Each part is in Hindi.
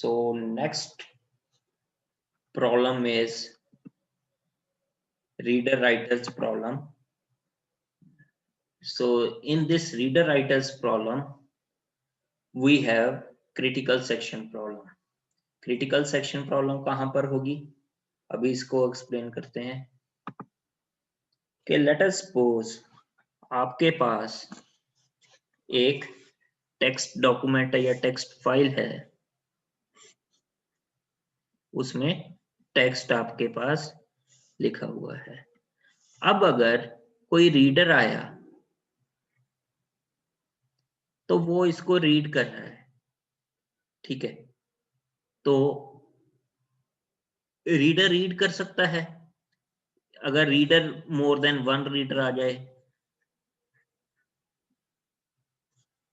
So next problem is reader writers problem. So in this reader writers problem we have critical section problem. critical section problem कहां पर होगी, अभी इसको एक्सप्लेन करते हैं कि लेट अस सपोज आपके पास एक टेक्स्ट डॉक्यूमेंट है या टेक्स्ट फाइल है, उसमें टेक्स्ट आपके पास लिखा हुआ है। अब अगर कोई रीडर आया तो वो इसको रीड कर रहा है, ठीक है। तो रीडर रीड कर सकता है, अगर reader more than one reader आ जाए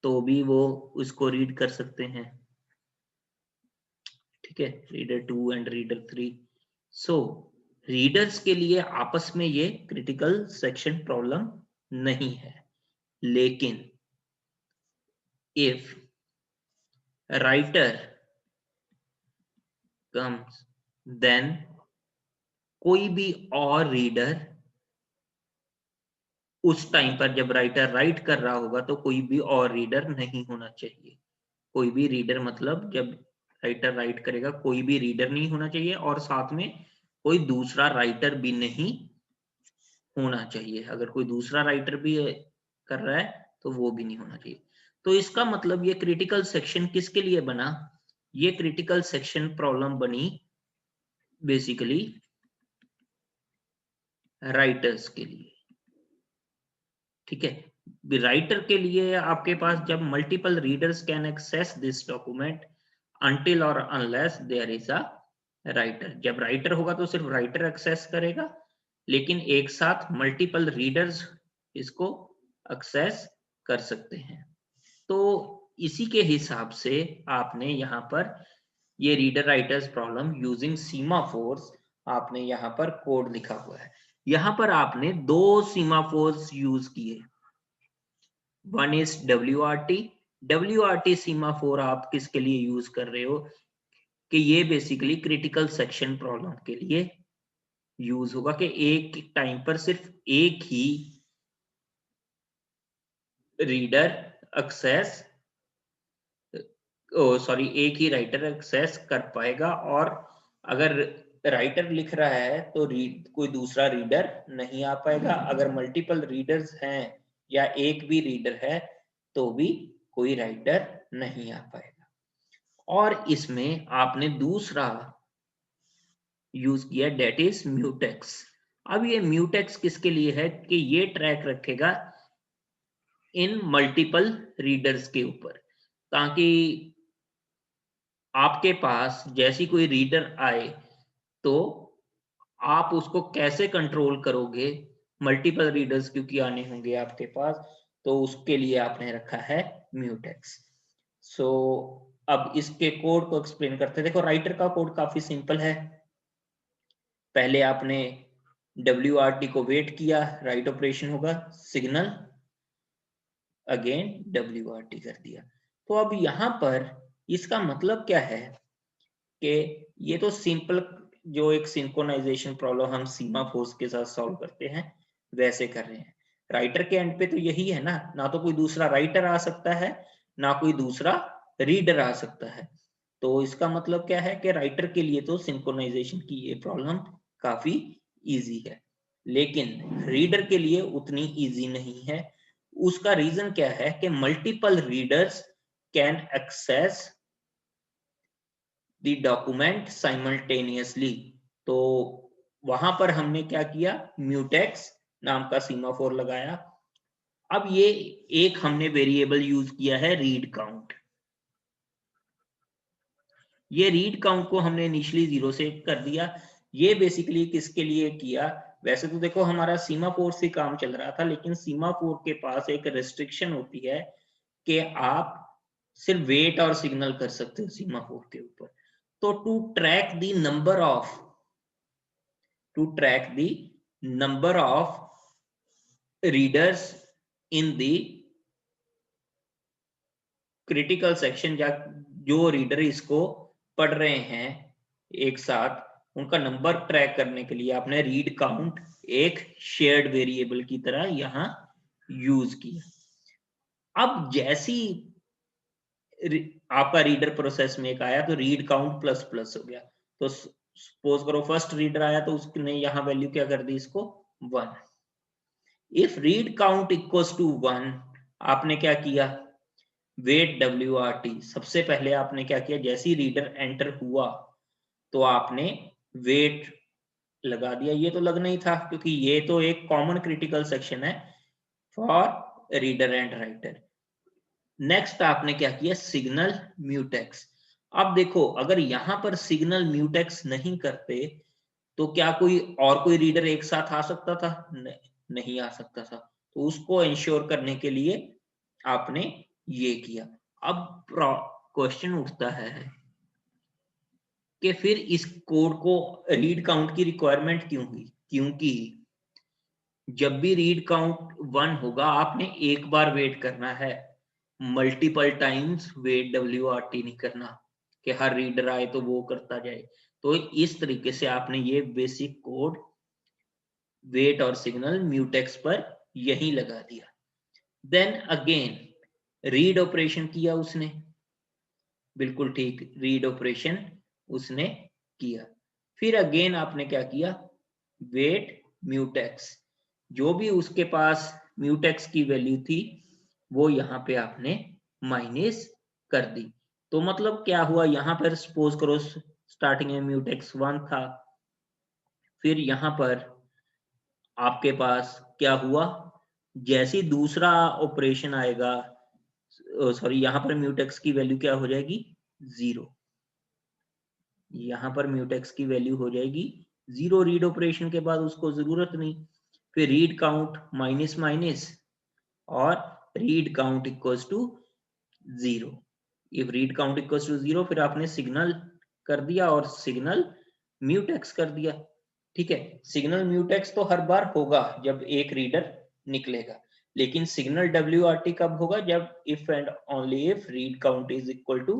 तो भी वो उसको रीड कर सकते हैं, ठीक है, reader 2 and reader 3। So readers के लिए आपस में ये क्रिटिकल सेक्शन प्रॉब्लम नहीं है, लेकिन इफ राइटर कम्स देन कोई भी और रीडर उस टाइम पर जब राइटर राइट कर रहा होगा तो कोई भी और रीडर नहीं होना चाहिए। कोई भी रीडर मतलब जब राइटर राइट करेगा कोई भी रीडर नहीं होना चाहिए और साथ में कोई दूसरा राइटर भी नहीं होना चाहिए। अगर कोई दूसरा राइटर भी कर रहा है तो वो भी नहीं होना चाहिए। तो इसका मतलब ये क्रिटिकल सेक्शन किसके लिए बना, ये क्रिटिकल सेक्शन प्रॉब्लम बनी बेसिकली राइटर्स के लिए, ठीक है। राइटर के लिए आपके पास जब multiple readers can access this document until और unless there is a writer. जब राइटर होगा तो सिर्फ राइटर एक्सेस करेगा, लेकिन एक साथ मल्टीपल रीडर्स इसको एक्सेस कर सकते हैं। तो इसी के हिसाब से आपने यहाँ पर ये रीडर राइटर्स प्रॉब्लम यूजिंग सीमाफोर्स आपने यहाँ पर कोड लिखा हुआ है। यहाँ पर आपने दो सीमाफोर्स यूज किए, one is WRT। WRT semaphore आप किसके लिए यूज कर रहे हो कि ये बेसिकली क्रिटिकल सेक्शन प्रॉब्लम के लिए यूज होगा कि एक टाइम पर सिर्फ एक ही रीडर एक्सेस एक ही राइटर एक्सेस कर पाएगा, और अगर राइटर लिख रहा है तो कोई दूसरा रीडर नहीं आ पाएगा। अगर मल्टीपल रीडर्स हैं या एक भी रीडर है तो भी कोई राइटर नहीं आ पाएगा। और इसमें आपने दूसरा यूज किया डेट इज म्यूटेक्स। अब ये म्यूटेक्स किसके लिए है कि ये ट्रैक रखेगा इन मल्टीपल रीडर्स के ऊपर, ताकि आपके पास जैसी कोई रीडर आए तो आप उसको कैसे कंट्रोल करोगे, मल्टीपल रीडर्स क्योंकि आने होंगे आपके पास, तो उसके लिए आपने रखा है म्यूटेक्स। सो अब इसके कोड को एक्सप्लेन करते हैं। देखो राइटर का कोड काफी सिंपल है, पहले आपने WRT को वेट किया, राइट ऑपरेशन होगा, सिग्नल अगेन WRT कर दिया। तो अब यहां पर इसका मतलब क्या है कि ये तो सिंपल जो एक सिंक्रोनाइजेशन प्रॉब्लम हम सीमाफोर्स के साथ सॉल्व करते हैं वैसे कर रहे हैं। राइटर के एंड पे तो यही है ना, ना तो कोई दूसरा राइटर आ सकता है ना कोई दूसरा रीडर आ सकता है। तो इसका मतलब क्या है कि राइटर के लिए तो सिंक्रोनाइजेशन की ये प्रॉब्लम काफी इजी है, लेकिन रीडर के लिए उतनी इजी नहीं है। उसका रीजन क्या है कि multiple readers can access the document simultaneously. तो वहां पर हमने क्या किया, म्यूटेक्स नाम का सीमाफोर लगाया। अब ये एक हमने वेरिएबल यूज किया है रीड काउंट। ये रीड काउंट को हमने इनिशियली 0 से कर दिया। ये बेसिकली किसके लिए किया, वैसे तो देखो हमारा सीमाफोर से काम चल रहा था, लेकिन सीमाफोर के पास एक रेस्ट्रिक्शन होती है कि आप सिर्फ वेट और सिग्नल कर सकते हो सीमाफोर के ऊपर। तो to track the number of readers in the critical section, या जो रीडर इसको पढ़ रहे हैं एक साथ, उनका नंबर ट्रैक करने के लिए आपने रीड काउंट एक शेयर्ड वेरिएबल की तरह यहां यूज किया। अब जैसी आपका रीडर प्रोसेस में एक आया तो रीड काउंट प्लस प्लस हो गया। तो सपोज करो फर्स्ट रीडर आया तो उसने यहां वैल्यू क्या कर दी इसको 1। If read count equals to 1, आपने क्या किया, वेट WRT, सबसे पहले आपने क्या किया, जैसी रीडर एंटर हुआ तो आपने वेट लगा दिया। ये तो लगना ही था क्योंकि ये तो एक कॉमन क्रिटिकल सेक्शन है for reader and writer. Next आपने क्या किया, सिग्नल म्यूटेक्स। अब देखो अगर यहां पर सिग्नल म्यूटेक्स नहीं करते तो क्या कोई रीडर एक साथ आ सकता था? नहीं आ सकता था। तो उसको इंश्योर करने के लिए आपने ये किया। अब क्वेश्चन उठता है कि फिर इस कोड को रीड काउंट की रिक्वायरमेंट क्यों हुई? क्योंकि जब भी रीड काउंट 1 होगा आपने एक बार वेट करना है, मल्टीपल टाइम्स वेट WRT नहीं करना कि हर रीडर आए तो वो करता जाए। तो इस तरीके से आपने ये बेसिक कोड वेट और सिग्नल म्यूटेक्स पर यही लगा दिया। देन अगेन रीड ऑपरेशन किया उसने, बिल्कुल ठीक, रीड ऑपरेशन उसने किया। फिर अगेन आपने क्या किया, वेट म्यूटेक्स, जो भी उसके पास म्यूटेक्स की वैल्यू थी वो यहाँ पे आपने माइनस कर दी। तो मतलब क्या हुआ, यहाँ पर सपोज करो स्टार्टिंग में म्यूटेक्स 1 था, फिर यहाँ पर आपके पास क्या हुआ, जैसी दूसरा ऑपरेशन आएगा, सॉरी यहाँ पर म्यूटेक्स की वैल्यू क्या हो जाएगी 0, यहाँ पर म्यूटेक्स की वैल्यू हो जाएगी 0, रीड ऑपरेशन के बाद उसको जरूरत नहीं। फिर रीड काउंट माइनस माइनस और read count equals to 0। If read count equals to 0 फिर आपने सिग्नल कर दिया और सिग्नल म्यूटेक्स कर दिया। ठीक है, सिग्नल म्यूटेक्स तो हर बार होगा जब एक रीडर निकलेगा, लेकिन सिग्नल WRT कब होगा, जब if and only if read count is equal to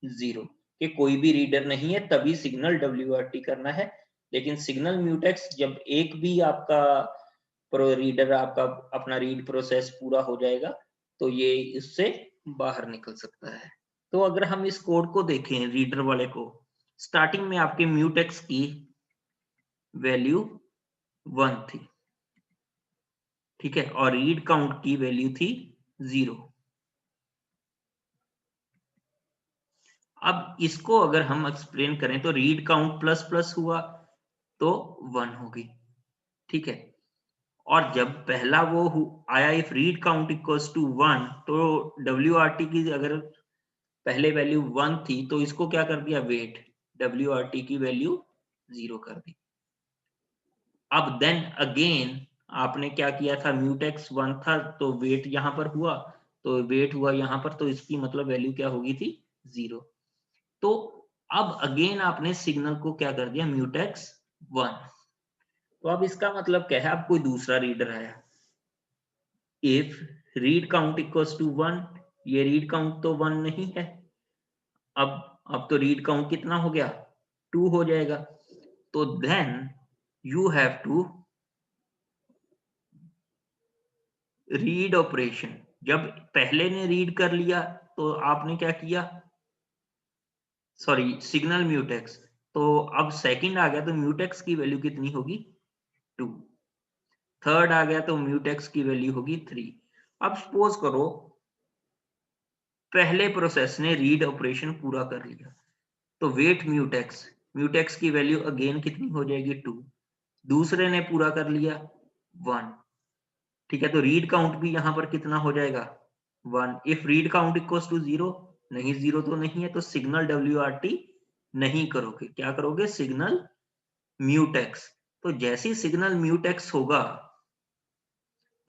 0, कि कोई भी रीडर नहीं है तभी सिग्नल WRT करना है। लेकिन सिग्नल म्यूटेक्स जब एक भी आपका रीडर आपका अपना रीड प्रोसेस पूरा हो जाएगा तो ये इससे बाहर निकल सकता है। तो अगर हम इस कोड को देखें रीडर वाले को, स्टार्टिंग में आपके म्यूटेक्स की वैल्यू 1 थी, ठीक है, और रीड काउंट की वैल्यू थी 0। अब इसको अगर हम एक्सप्लेन करें तो रीड काउंट प्लस प्लस हुआ तो 1 होगी, ठीक है। और जब पहला वो आया if read count equals to 1, तो WRT की अगर पहले वैल्यू 1 थी तो इसको क्या कर दिया, वेट WRT की वैल्यू 0 कर दी। अब देन अगेन आपने क्या किया था, म्यूटेक्स 1 था तो वेट यहां पर हुआ, तो वेट हुआ यहां पर, तो इसकी मतलब वैल्यू क्या होगी थी 0। तो अब अगेन आपने सिग्नल को क्या कर दिया, म्यूटेक्स 1। तो अब इसका मतलब क्या है, अब कोई दूसरा रीडर आया, if read count equals to 1, ये रीड काउंट तो 1 नहीं है, अब तो रीड काउंट कितना हो गया, 2 हो जाएगा। तो then you have to read operation, जब पहले ने रीड कर लिया तो आपने क्या किया, सॉरी सिग्नल म्यूटेक्स, तो अब सेकंड आ गया तो म्यूटेक्स की वैल्यू कितनी होगी 2, थर्ड आ गया तो म्यूटेक्स की वैल्यू होगी 3। अब सपोज करो पहले प्रोसेस ने रीड ऑपरेशन पूरा कर लिया तो वेट म्यूटेक्स, म्यूटेक्स की वैल्यू अगेन कितनी हो जाएगी 2, दूसरे ने पूरा कर लिया 1, ठीक है, तो रीड काउंट भी यहां पर कितना हो जाएगा 1। If read count equals to 0, नहीं 0 तो नहीं है, तो सिग्नल WRT नहीं करोगे, क्या करोगे, सिग्नल म्यूटेक्स। तो जैसे ही सिग्नल म्यूटेक्स होगा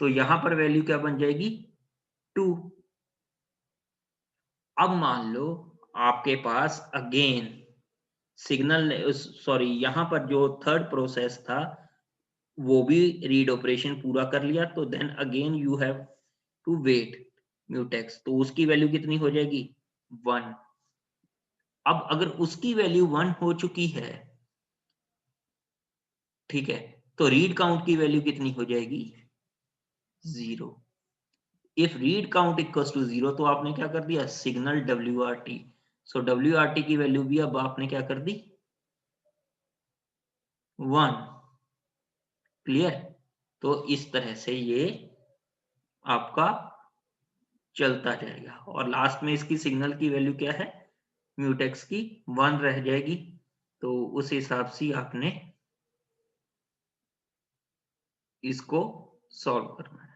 तो यहां पर वैल्यू क्या बन जाएगी 2। अब मान लो आपके पास अगेन सिग्नल, सॉरी यहां पर जो थर्ड प्रोसेस था वो भी रीड ऑपरेशन पूरा कर लिया, तो then again you have to wait mutex, तो उसकी वैल्यू कितनी हो जाएगी 1। अब अगर उसकी वैल्यू 1 हो चुकी है, ठीक है, तो रीड काउंट की वैल्यू कितनी हो जाएगी? 0। If read count equals to 0 तो आपने क्या कर दिया? Signal WRT। सो WRT की वैल्यू भी अब आपने क्या कर दी? 1। क्लियर? तो इस तरह से ये आपका चलता जाएगा और लास्ट में इसकी सिग्नल की वैल्यू क्या है? म्यूटेक्स की 1 रह जाएगी। तो उस हिसाब से आपने इसको सॉल्व करना है।